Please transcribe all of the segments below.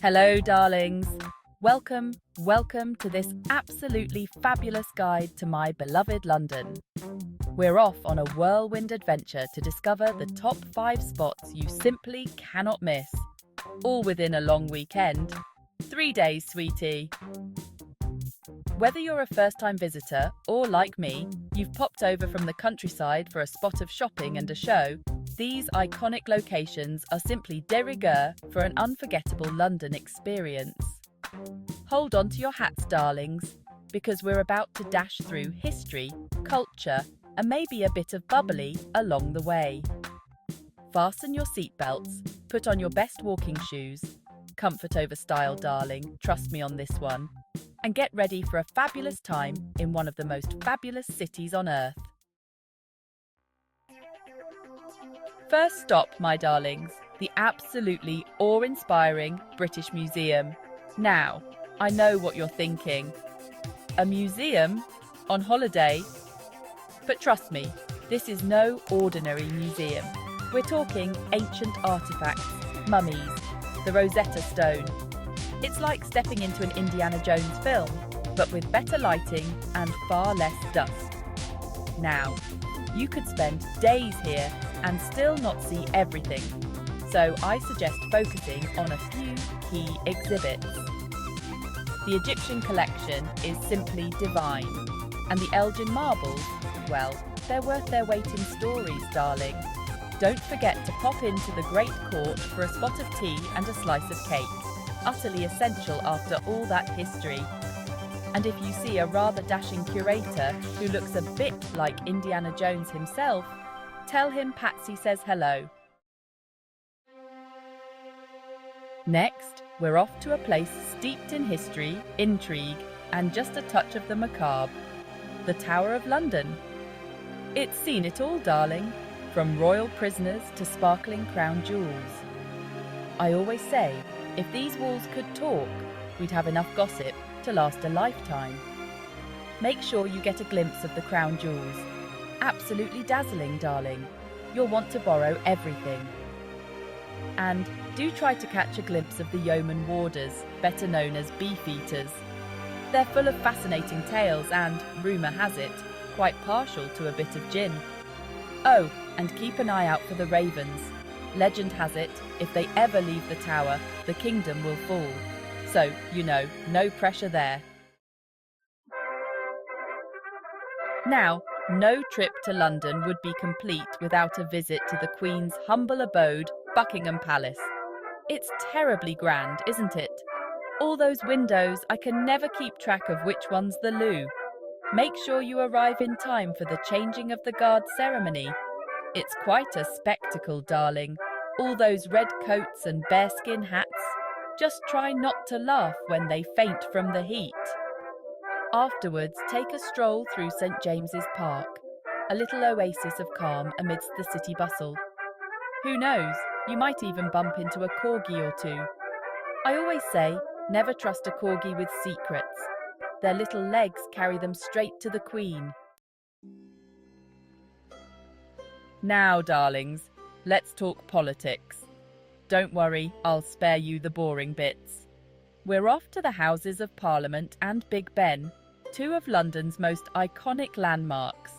Hello, darlings. Welcome to this absolutely fabulous guide to my beloved London. We're off on a whirlwind adventure to discover the top 5 spots you simply cannot miss, all within a long weekend. 3 days, sweetie. Whether you're a first-time visitor or, like me, you've popped over from the countryside for a spot of shopping and a show, these iconic locations are simply de rigueur for an unforgettable London experience. Hold on to your hats, darlings, because we're about to dash through history, culture, and maybe a bit of bubbly along the way. Fasten your seatbelts, put on your best walking shoes, comfort over style, darling, trust me on this one, and get ready for a fabulous time in one of the most fabulous cities on earth. First stop, my darlings, the absolutely awe-inspiring British Museum. Now, I know what you're thinking. A museum? On holiday? But trust me, this is no ordinary museum. We're talking ancient artifacts, mummies, the Rosetta Stone. It's like stepping into an Indiana Jones film, but with better lighting and far less dust. Now, you could spend days here and still not see everything, so I suggest focusing on a few key exhibits. The Egyptian collection is simply divine, and the Elgin marbles, well, they're worth their weight in stories, darling. Don't forget to pop into the Great Court for a spot of tea and a slice of cake, utterly essential after all that history. And if you see a rather dashing curator who looks a bit like Indiana Jones himself, tell him Patsy says hello. Next, we're off to a place steeped in history, intrigue, and just a touch of the macabre. The Tower of London. It's seen it all, darling, from royal prisoners to sparkling crown jewels. I always say, if these walls could talk, we'd have enough gossip to last a lifetime. Make sure you get a glimpse of the crown jewels. Absolutely dazzling, darling. You'll want to borrow everything. And do try to catch a glimpse of the yeoman warders, better known as beefeaters. They're full of fascinating tales and, rumour has it, quite partial to a bit of gin. Oh, and keep an eye out for the ravens. Legend has it, if they ever leave the tower, the kingdom will fall. So, you know, no pressure there. Now, no trip to London would be complete without a visit to the Queen's humble abode, Buckingham Palace. It's terribly grand, isn't it? All those windows, I can never keep track of which one's the loo. Make sure you arrive in time for the changing of the guard ceremony. It's quite a spectacle, darling. All those red coats and bearskin hats. Just try not to laugh when they faint from the heat. Afterwards, take a stroll through St. James's Park, a little oasis of calm amidst the city bustle. Who knows, you might even bump into a corgi or two. I always say, never trust a corgi with secrets. Their little legs carry them straight to the Queen. Now, darlings, let's talk politics. Don't worry, I'll spare you the boring bits. We're off to the Houses of Parliament and Big Ben, two of London's most iconic landmarks.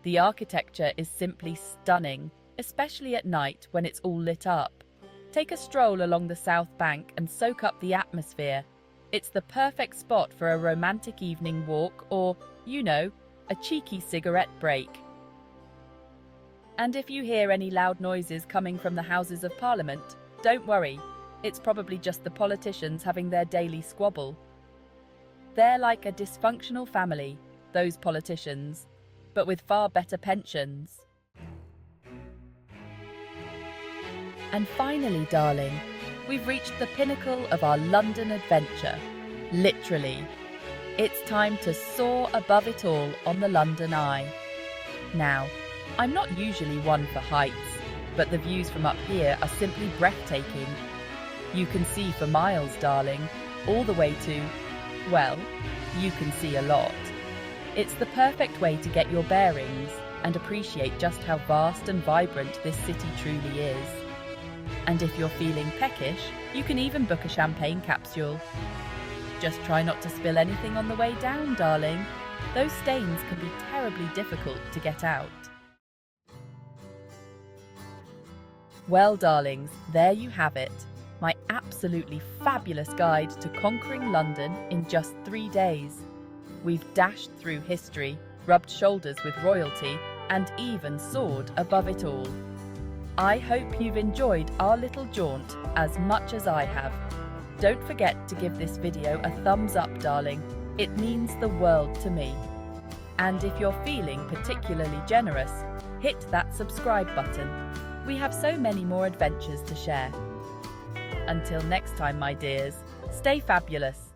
The architecture is simply stunning, especially at night when it's all lit up. Take a stroll along the South Bank and soak up the atmosphere. It's the perfect spot for a romantic evening walk or, you know, a cheeky cigarette break. And if you hear any loud noises coming from the Houses of Parliament, don't worry, it's probably just the politicians having their daily squabble. They're like a dysfunctional family, those politicians, but with far better pensions. And finally, darling, we've reached the pinnacle of our London adventure. Literally. It's time to soar above it all on the London Eye. Now, I'm not usually one for heights, but the views from up here are simply breathtaking. You can see for miles, darling, all the way to, well, you can see a lot. It's the perfect way to get your bearings and appreciate just how vast and vibrant this city truly is. And if you're feeling peckish, you can even book a champagne capsule. Just try not to spill anything on the way down, darling. Those stains can be terribly difficult to get out. Well, darlings, there you have it. My absolutely fabulous guide to conquering London in just 3 days. We've dashed through history, rubbed shoulders with royalty, and even soared above it all. I hope you've enjoyed our little jaunt as much as I have. Don't forget to give this video a thumbs up, darling. It means the world to me. And if you're feeling particularly generous, hit that subscribe button. We have so many more adventures to share. Until next time, my dears, stay fabulous.